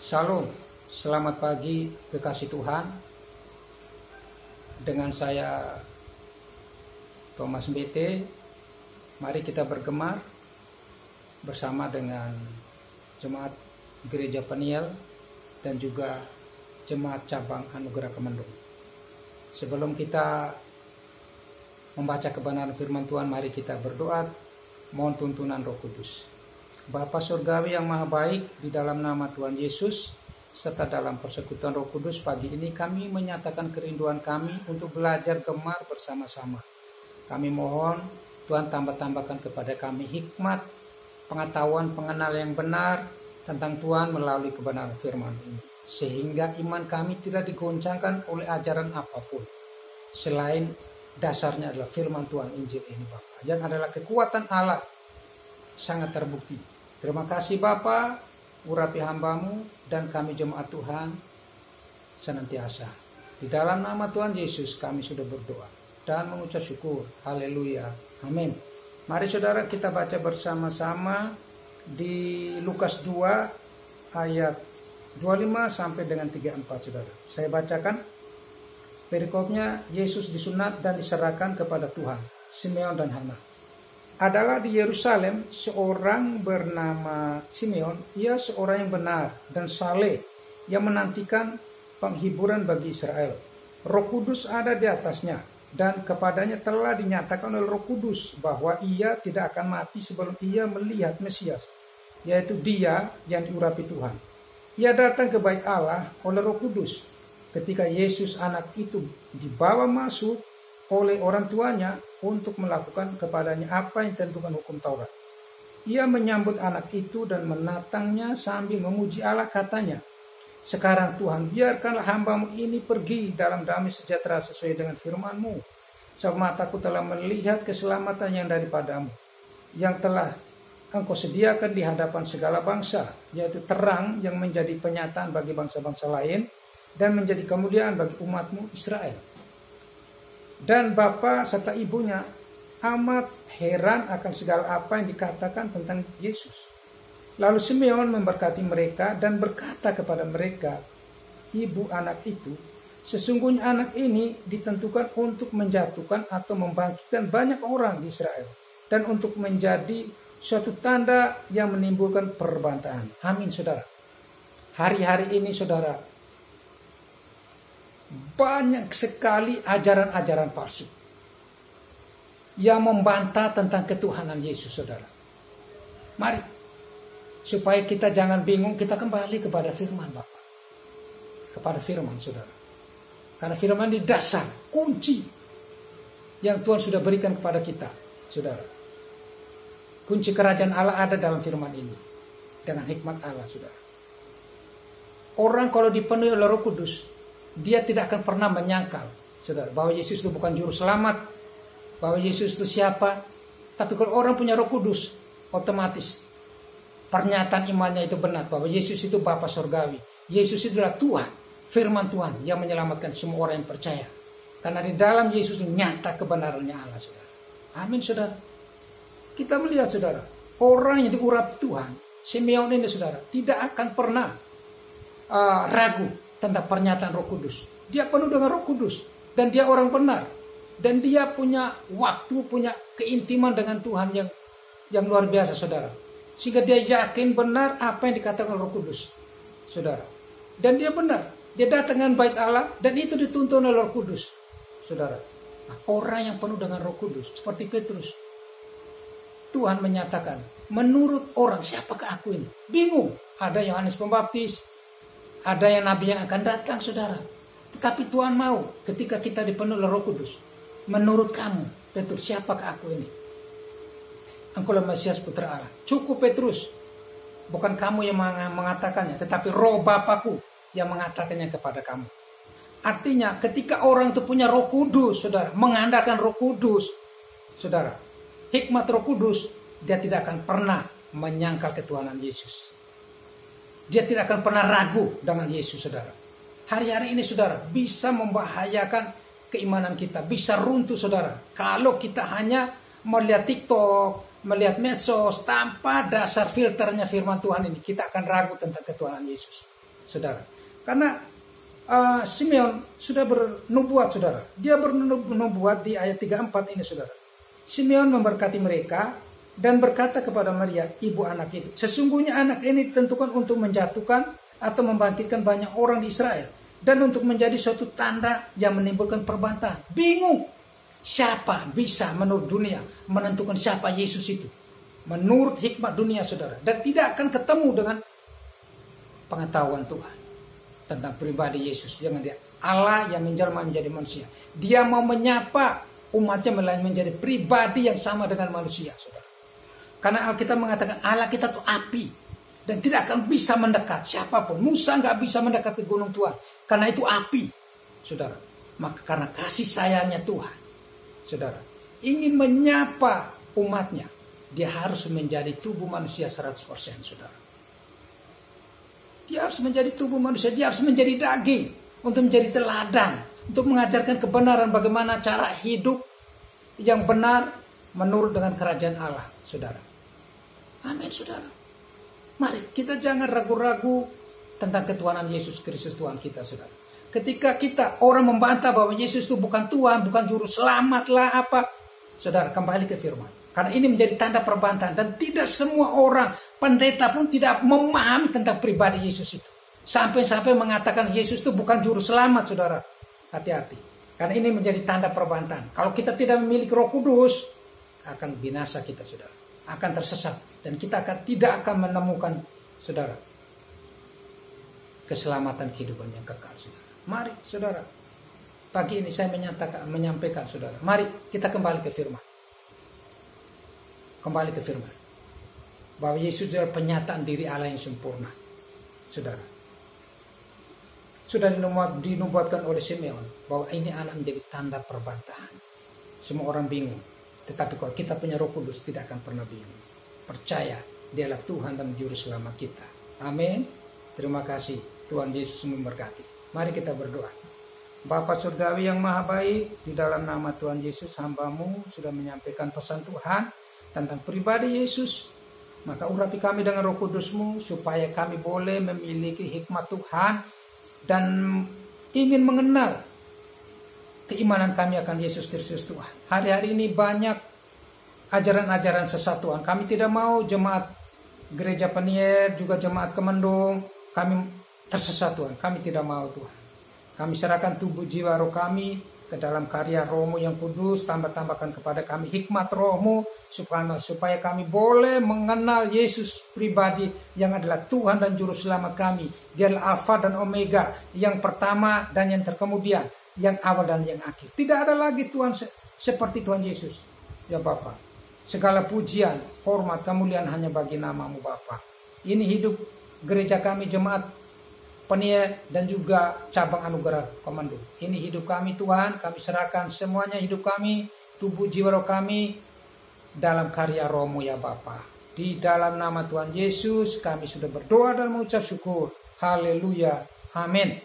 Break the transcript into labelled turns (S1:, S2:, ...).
S1: Shalom, selamat pagi kekasih Tuhan. Dengan saya Thomas BT, mari kita bergemar bersama dengan Jemaat Gereja Peniel dan juga Jemaat Cabang Anugerah Kemendung. Sebelum kita membaca kebenaran firman Tuhan, mari kita berdoa mohon tuntunan Roh Kudus. Bapa Surgawi yang Maha Baik, di dalam nama Tuhan Yesus serta dalam persekutuan Roh Kudus, pagi ini kami menyatakan kerinduan kami untuk belajar gemar bersama-sama. Kami mohon Tuhan tambah-tambahkan kepada kami hikmat, pengetahuan, pengenal yang benar tentang Tuhan melalui kebenaran firman ini, sehingga iman kami tidak digoncangkan oleh ajaran apapun selain dasarnya adalah firman Tuhan Injil ini, Bapa, yang adalah kekuatan Allah sangat terbukti. Terima kasih Bapa, urapi hamba-Mu dan kami jemaat Tuhan senantiasa. Di dalam nama Tuhan Yesus kami sudah berdoa dan mengucap syukur. Haleluya. Amin. Mari saudara kita baca bersama-sama di Lukas 2 ayat 25 sampai dengan 34 saudara. Saya bacakan perikopnya. Yesus disunat dan diserahkan kepada Tuhan. Simeon dan Hana. Adalah di Yerusalem seorang bernama Simeon. Ia seorang yang benar dan saleh yang menantikan penghiburan bagi Israel. Roh Kudus ada di atasnya dan kepadanya telah dinyatakan oleh Roh Kudus bahwa ia tidak akan mati sebelum ia melihat Mesias, yaitu Dia yang diurapi Tuhan. Ia datang ke bait Allah oleh Roh Kudus. Ketika Yesus anak itu dibawa masuk oleh orang tuanya untuk melakukan kepadanya apa yang ditentukan hukum Taurat. Ia menyambut anak itu dan menatangnya sambil memuji Allah, katanya, "Sekarang Tuhan, biarkanlah hamba-Mu ini pergi dalam damai sejahtera sesuai dengan firman-Mu. Sebab mataku telah melihat keselamatan yang daripada-Mu, yang telah Engkau sediakan di hadapan segala bangsa, yaitu terang yang menjadi penyataan bagi bangsa-bangsa lain dan menjadi kemuliaan bagi umat-Mu Israel." Dan bapa serta ibunya amat heran akan segala apa yang dikatakan tentang Yesus. Lalu Simeon memberkati mereka dan berkata kepada mereka, ibu anak itu, "Sesungguhnya anak ini ditentukan untuk menjatuhkan atau membangkitkan banyak orang di Israel, dan untuk menjadi suatu tanda yang menimbulkan perbantahan." Amin saudara. Hari-hari ini saudara, banyak sekali ajaran-ajaran palsu yang membantah tentang ketuhanan Yesus saudara. Mari, supaya kita jangan bingung, kita kembali kepada firman Bapa, kepada firman saudara. Karena firman di dasar, kunci yang Tuhan sudah berikan kepada kita saudara. Kunci kerajaan Allah ada dalam firman ini, dengan hikmat Allah saudara. Orang kalau dipenuhi oleh Roh Kudus, dia tidak akan pernah menyangkal saudara, bahwa Yesus itu bukan juru selamat, bahwa Yesus itu siapa. Tapi kalau orang punya Roh Kudus, otomatis pernyataan imannya itu benar, bahwa Yesus itu Bapa Surgawi. Yesus itu adalah Tuhan, firman Tuhan yang menyelamatkan semua orang yang percaya. Karena di dalam Yesus nyata kebenarannya Allah saudara. Amin saudara. Kita melihat saudara, orang yang diurapi Tuhan, Simeon ini saudara, tidak akan pernah ragu tentang pernyataan Roh Kudus. Dia penuh dengan Roh Kudus dan dia orang benar, dan dia punya waktu, punya keintiman dengan Tuhan yang luar biasa saudara, sehingga dia yakin benar apa yang dikatakan Roh Kudus saudara. Dan dia benar, dia datang dengan bait Allah dan itu dituntun oleh Roh Kudus saudara. Nah, orang yang penuh dengan Roh Kudus seperti Petrus, Tuhan menyatakan, menurut orang siapakah aku ini? Bingung. Ada Yohanes Pembaptis, ada yang nabi yang akan datang saudara. Tetapi Tuhan mau ketika kita dipenuhi oleh Roh Kudus, menurut kamu Petrus, siapakah aku ini? Engkaulah Mesias Putra Allah. Cukup Petrus, bukan kamu yang mengatakannya, tetapi Roh Bapakku yang mengatakannya kepada kamu. Artinya ketika orang itu punya Roh Kudus saudara, mengandalkan Roh Kudus saudara, hikmat Roh Kudus, dia tidak akan pernah menyangkal ketuhanan Yesus. Dia tidak akan pernah ragu dengan Yesus saudara. Hari-hari ini saudara, bisa membahayakan keimanan kita, bisa runtuh saudara, kalau kita hanya melihat TikTok, melihat medsos tanpa dasar filternya firman Tuhan ini. Kita akan ragu tentang ketuhanan Yesus. saudara. Karena Simeon sudah bernubuat, saudara. Dia bernubuat di ayat 34 ini, saudara. Simeon memberkati mereka dan berkata kepada Maria, ibu anak itu, sesungguhnya anak ini ditentukan untuk menjatuhkan atau membangkitkan banyak orang di Israel, dan untuk menjadi suatu tanda yang menimbulkan perbantahan. Bingung, siapa bisa menurut dunia menentukan siapa Yesus itu? Menurut hikmat dunia, saudara. Dan tidak akan ketemu dengan pengetahuan Tuhan tentang pribadi Yesus. Jangan dia Allah yang menjelma menjadi manusia. Dia mau menyapa umatnya menjadi pribadi yang sama dengan manusia, saudara. Karena Alkitab mengatakan Allah kita itu api dan tidak akan bisa mendekat siapapun. Musa nggak bisa mendekat ke gunung Tuhan karena itu api, saudara. Maka karena kasih sayangnya Tuhan, saudara, ingin menyapa umatnya, dia harus menjadi tubuh manusia 100%, saudara. Dia harus menjadi tubuh manusia, dia harus menjadi daging untuk menjadi teladan, untuk mengajarkan kebenaran bagaimana cara hidup yang benar menurut dengan kerajaan Allah, saudara. Amin, saudara. Mari kita jangan ragu-ragu tentang ketuhanan Yesus Kristus Tuhan kita, saudara. Ketika orang membantah bahwa Yesus itu bukan Tuhan, bukan juru selamat lah apa, saudara, kembali ke firman. Karena ini menjadi tanda perbantahan dan tidak semua orang, pendeta pun tidak memahami tentang pribadi Yesus itu. Sampai-sampai mengatakan Yesus itu bukan juru selamat, saudara. Hati-hati. Karena ini menjadi tanda perbantahan. Kalau kita tidak memiliki Roh Kudus, akan binasa kita, saudara. Akan tersesat. Dan kita tidak akan menemukan, saudara, keselamatan kehidupan yang kekal, saudara. Mari, saudara. Pagi ini saya menyampaikan, saudara. Mari kita kembali ke firman. Kembali ke firman. Bahwa Yesus adalah penyataan diri Allah yang sempurna, saudara. Sudah dinubuatkan oleh Simeon bahwa ini anak menjadi tanda perbantahan. Semua orang bingung. Tetapi kalau kita punya Roh Kudus tidak akan pernah bingung. Percaya dialah Tuhan dan juru selamat kita. Amin. Terima kasih. Tuhan Yesus memberkati. Mari kita berdoa. Bapa Surgawi yang maha baik, di dalam nama Tuhan Yesus hamba-Mu sudah menyampaikan pesan Tuhan tentang pribadi Yesus. Maka urapi kami dengan Roh Kudus-Mu supaya kami boleh memiliki hikmat Tuhan dan ingin mengenal keimanan kami akan Yesus Kristus Tuhan. Hari-hari ini banyak ajaran-ajaran sesat Tuhan. Kami tidak mau jemaat Gereja Peniel, juga jemaat Kemendung, kami tersesat Tuhan. Kami tidak mau Tuhan. Kami serahkan tubuh jiwa roh kami ke dalam karya Roh-Mu yang kudus. Tambah-tambahkan kepada kami hikmat Roh-Mu supaya kami boleh mengenal Yesus pribadi yang adalah Tuhan dan Juru Selamat kami. Dia adalah Alfa dan Omega, yang pertama dan yang terkemudian, yang awal dan yang akhir. Tidak ada lagi Tuhan seperti Tuhan Yesus. Ya Bapa, segala pujian, hormat, kemuliaan hanya bagi nama-Mu Bapa. Ini hidup gereja kami, jemaat Peniel dan juga cabang Anugerah Komando. Ini hidup kami Tuhan, kami serahkan semuanya hidup kami, tubuh jiwa roh kami dalam karya Roh-Mu ya Bapa. Di dalam nama Tuhan Yesus kami sudah berdoa dan mengucap syukur. Haleluya. Amin.